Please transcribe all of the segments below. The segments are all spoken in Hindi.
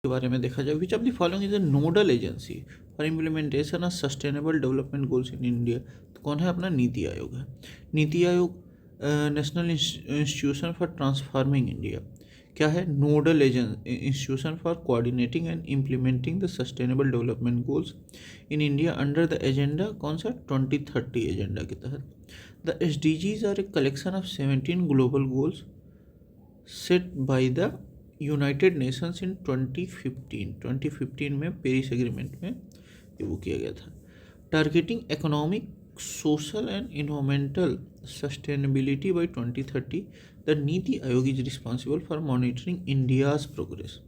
के बारे में देखा जाए, which of the following is a nodal agency for implementation of sustainable development goals in India. तो कौन है? अपना नीति आयोग है। Niti Aayog national institution for transforming India क्या है? Nodal institution for coordinating and implementing the sustainable development goals in India under the agenda, कौन सा? 2030 एजेंडा के तहत। The SDGs are a collection of 17 global goals set by the United Nations इन 2015 में पेरिस एग्रीमेंट में ये वो किया गया था। Targeting economic, social and environmental sustainability by 2030, the Niti Aayog is responsible for monitoring India's progress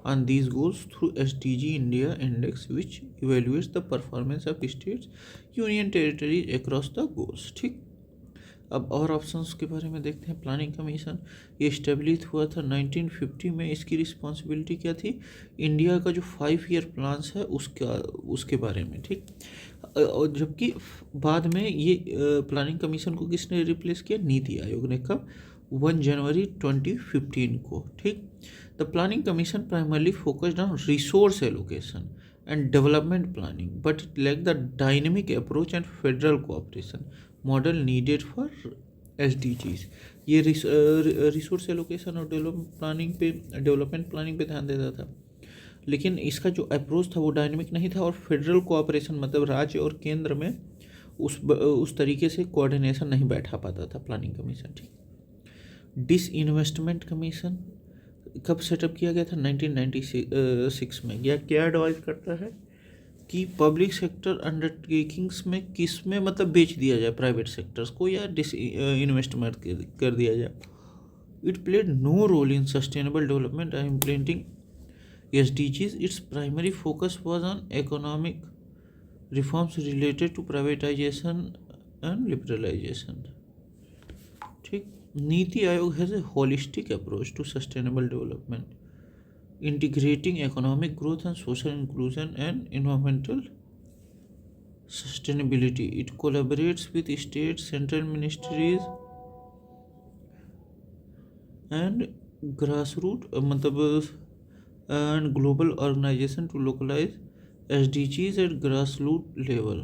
on these goals through SDG India Index, which evaluates the performance of states, union territories across the goals। ठीक, अब और ऑप्शंस के बारे में देखते हैं। प्लानिंग कमीशन ये इस्टेब्लिश हुआ था 1950 में। इसकी रिस्पॉन्सिबिलिटी क्या थी? इंडिया का जो 5 ईयर प्लान्स है उसके बारे में। ठीक, और जबकि बाद में ये प्लानिंग कमीशन को किसने रिप्लेस किया? नीति आयोग ने। कब? 1 जनवरी 2015 को। ठीक, the planning commission primarily focused on resource allocation and development planning, but it lacked the dynamic approach and federal cooperation model needed for SDGs। ये रिसोर्स एलोकेशन और डेवलपमेंट प्लानिंग पे ध्यान देता था, लेकिन इसका जो अप्रोच था वो डायनेमिक नहीं था, और फेडरल कोऑपरेशन मतलब राज्य और केंद्र में उस तरीके से कोऑर्डिनेशन नहीं बैठा पाता था प्लानिंग कमीशन। ठीक, डिसइन्वेस्टमेंट कमीशन कब सेटअप किया गया था? 1996 में। यह क्या एडवाइज करता है कि पब्लिक सेक्टर अंडरटेकिंग्स में किस में मतलब बेच दिया जाए प्राइवेट सेक्टर्स को, या इन्वेस्टमेंट कर दिया जाए। It played no role in sustainable development and implementing SDGs। Its primary focus was on economic reforms related to privatisation and liberalisation. ठीक, Niti Aayog has a holistic approach to sustainable development, integrating economic growth and social inclusion and environmental sustainability। It collaborates with state, central ministries and grassroots मतलब and global organization to localize SDGs at grassroots level।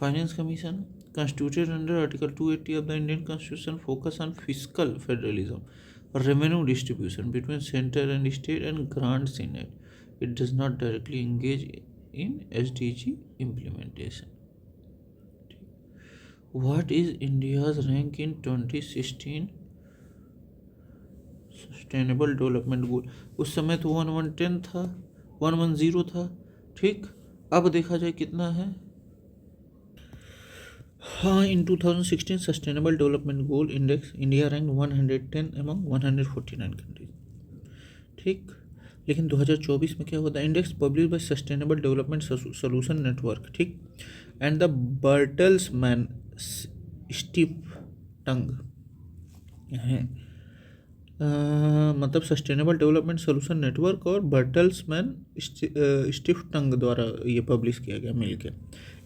Finance Commission constituted under Article 280 of the Indian Constitution focus on fiscal federalism, revenue distribution between center and state, and grants in it. It does not directly engage in SDG implementation। What is India's rank in 2016 sustainable development गोल? उस समय तो 1110 था, 110 था। ठीक, अब देखा जाए कितना है। हाँ, in 2016 sustainable development goal index India rank 110 among 149 countries. ठीक, लेकिन 2024 में क्या हुआ? The index publish by sustainable development solution network. ठीक, एंड द बर्टल्समैन स्टिफ्टंग है, मतलब सस्टेनेबल डेवलपमेंट सोल्यूशन नेटवर्क और बर्टल्समैन स्टिफ्टंग द्वारा ये पब्लिश किया गया मिलके।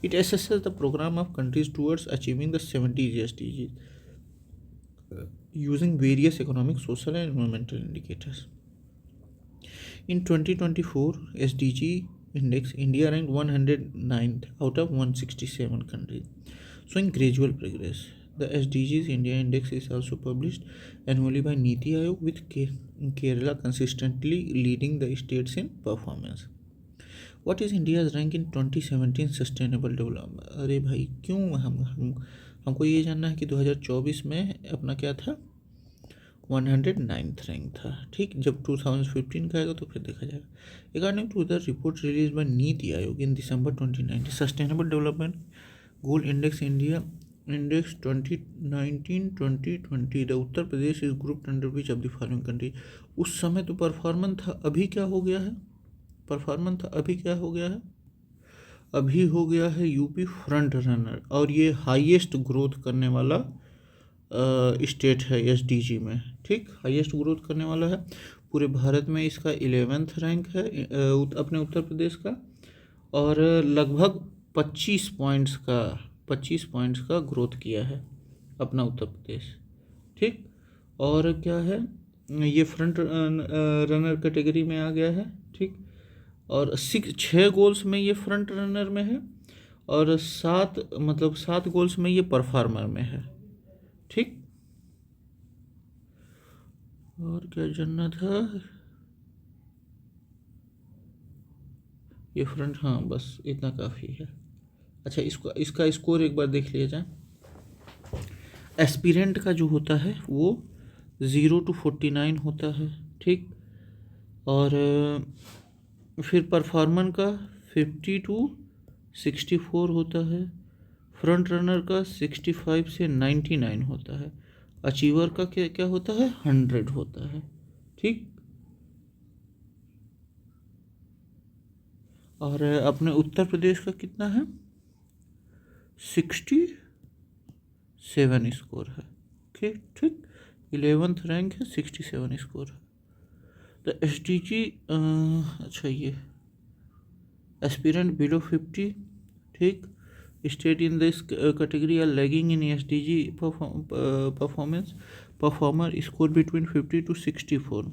It assesses the program of countries towards achieving the 70 SDGs using various economic, social and environmental indicators। In 2024 SDG index, India ranked 109th out of 167 countries, showing gradual progress। The SDGs India index is also published annually by Niti Aayog, with Kerala consistently leading the states in performance। What is India's rank in 2017 sustainable development? अरे भाई क्यों हमको ये जानना है कि 2024 में अपना क्या था? 109th रैंक था। ठीक, जब 2015 का आएगा तो फिर देखा जाएगा। According to the report release by Niti Aayog in December 2019, sustainable development goal index India index 2019-2020, the Uttar Pradesh is grouped under which of the following country. उस समय तो परफॉर्मेंस था, अभी क्या हो गया है? परफॉर्मेंस था, अभी क्या हो गया है? अभी हो गया है यूपी फ्रंट रनर, और ये हाईएस्ट ग्रोथ करने वाला स्टेट है SDG में। ठीक, हाईएस्ट ग्रोथ करने वाला है पूरे भारत में। इसका 11th रैंक है अपने उत्तर प्रदेश का, और लगभग 25 पॉइंट्स का ग्रोथ किया है अपना उत्तर प्रदेश। ठीक, और क्या है? ये फ्रंट रनर कैटेगरी में आ गया है, ठीक। और 6 गोल्स में ये फ्रंट रनर में है, और 7 गोल्स में ये परफॉर्मर में है, ठीक। और क्या जानना था, ये फ्रंट, हाँ बस इतना काफ़ी है। अच्छा, इसका स्कोर एक बार देख लिया जाए। एस्पिरेंट का जो होता है वो 0 to 49 होता है, ठीक। और फिर परफॉर्मर का 50 to 64 होता है। फ्रंट रनर का 65 से 99 होता है। अचीवर का क्या क्या होता है, 100 होता है, ठीक। और अपने उत्तर प्रदेश का कितना है, 67 स्कोर है, ठीक ठीक। 11th रैंक है, 67 स्कोर है। तो एस डी जी, अच्छा ये एस्पिरेंट बिलो 50, ठीक। State in this category are lagging in S D G performance, performer score between 50 to 64,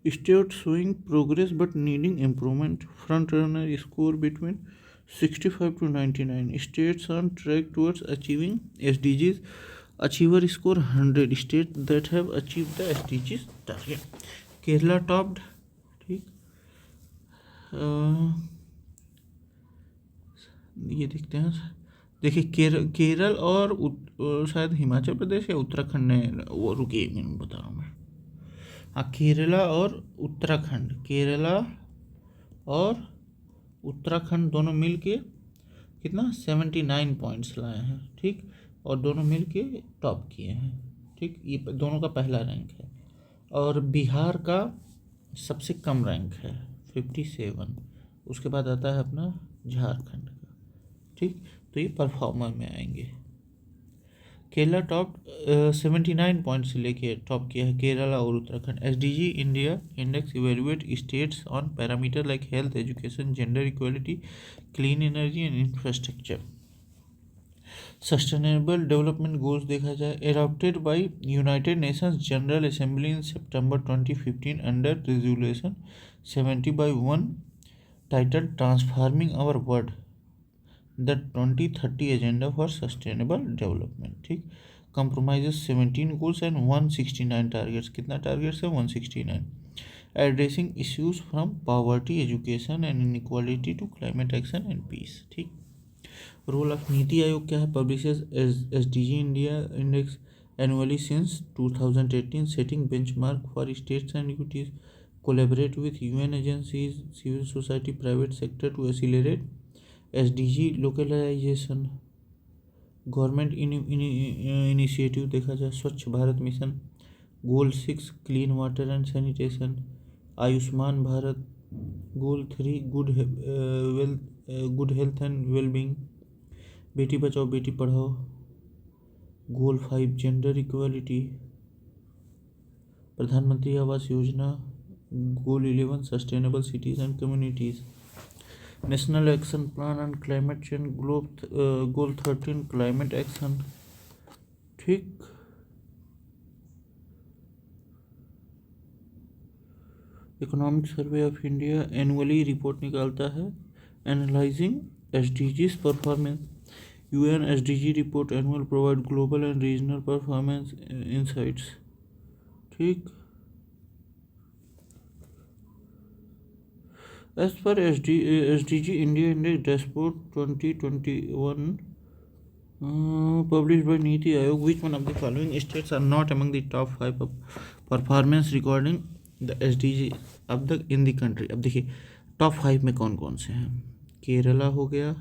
state showing progress but needing improvement, front runner score between 65 to 99, states on track towards achieving SDGs, achiever score 100, states that have achieved the SDGs target। Kerala topped, ठीक। ये देखते हैं, देखिए केरल और शायद हिमाचल प्रदेश या उत्तराखंड ने वो, रुकिए एक मिनट बता रहा हूँ मैं। हाँ, केरला और उत्तराखंड, केरला और उत्तराखंड दोनों मिल के कितना 79 पॉइंट्स लाए हैं, ठीक। और दोनों मिल के टॉप किए हैं, ठीक। ये दोनों का पहला रैंक है। और बिहार का सबसे कम रैंक है 57, उसके बाद आता है अपना झारखंड का, ठीक। तो ये परफॉर्मर में आएंगे। केरला टॉप 79 पॉइंट से लेके टॉप किया है केरला और Uttarakhand. SDG India index evaluate states on parameter like health, education, gender equality, clean energy and infrastructure. Sustainable development goals देखा जाए, adopted by united nations general assembly in September 2015 under resolution 70/1 title transforming our world the 2030 agenda for sustainable development, ठीक। Compromises 17 goals and 169 targets. कितना टारगेट्स है, 169। Addressing issues from poverty, education and inequality to climate action and piece, ठीक। रोल ऑफ नीति आयोग क्या है, publishes SDG India index annually since 2018, setting benchmark for states and UTs, collaborate with UN agencies, civil society, private sector to accelerate SDG localisation. Government initiative देखा जाए, Swachh Bharat mission, goal 6 clean water and sanitation, Ayushman Bharat, goal 3 good health and wellbeing, Beti Bachao Beti Padhao, goal 5 gender equality, Pradhan Mantri Awas Yojana, goal 11 sustainable cities and communities, national action plan on climate change, goal 13 climate action, ठीक। Economic survey of India annually report निकालता है analysing SDGs performance. UN SDG report annual provide global and regional performance insights, ठीक। As per SDG India Index Dashboard 2021 published by Niti Aayog, which one of the following states are not among the top 5 of performance recording the SDG अब तक in the country। अब देखिए टॉप 5 में कौन कौन से हैं। केरला हो गया,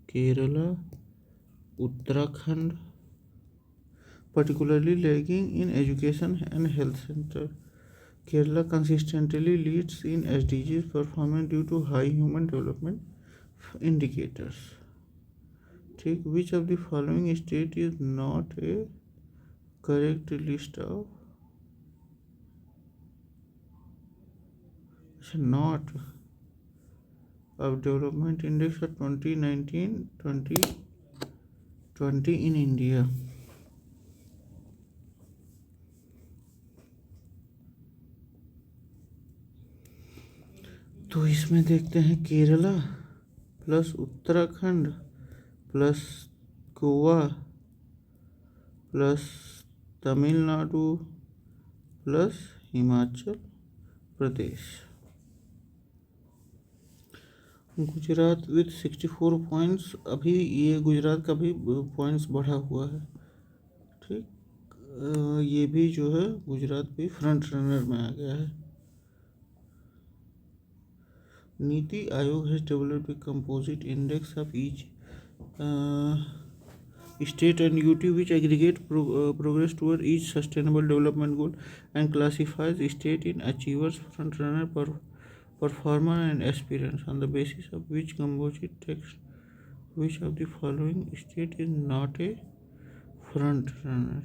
Kerala, Uttarakhand, particularly lagging in education and health center. Kerala consistently leads in SDGs performance due to high human development indicators, ठीक। which of the following state is not a correct list of not of development index of 2019 20 in India. तो इसमें देखते हैं Kerala plus Uttarakhand plus Goa plus Tamil Nadu plus Himachal Pradesh. Gujarat with 64 points, अभी ये गुजरात का भी पॉइंट्स बढ़ा हुआ है। ठीक, ये भी जो है गुजरात भी फ्रंट रनर में आ गया है। नीति आयोग has developed a composite index of each state and UT which aggregate progress toward each sustainable development goal and classifies state in achievers, front runner, performer and aspirants, on the basis of which composite text which of the following state is not a front runner.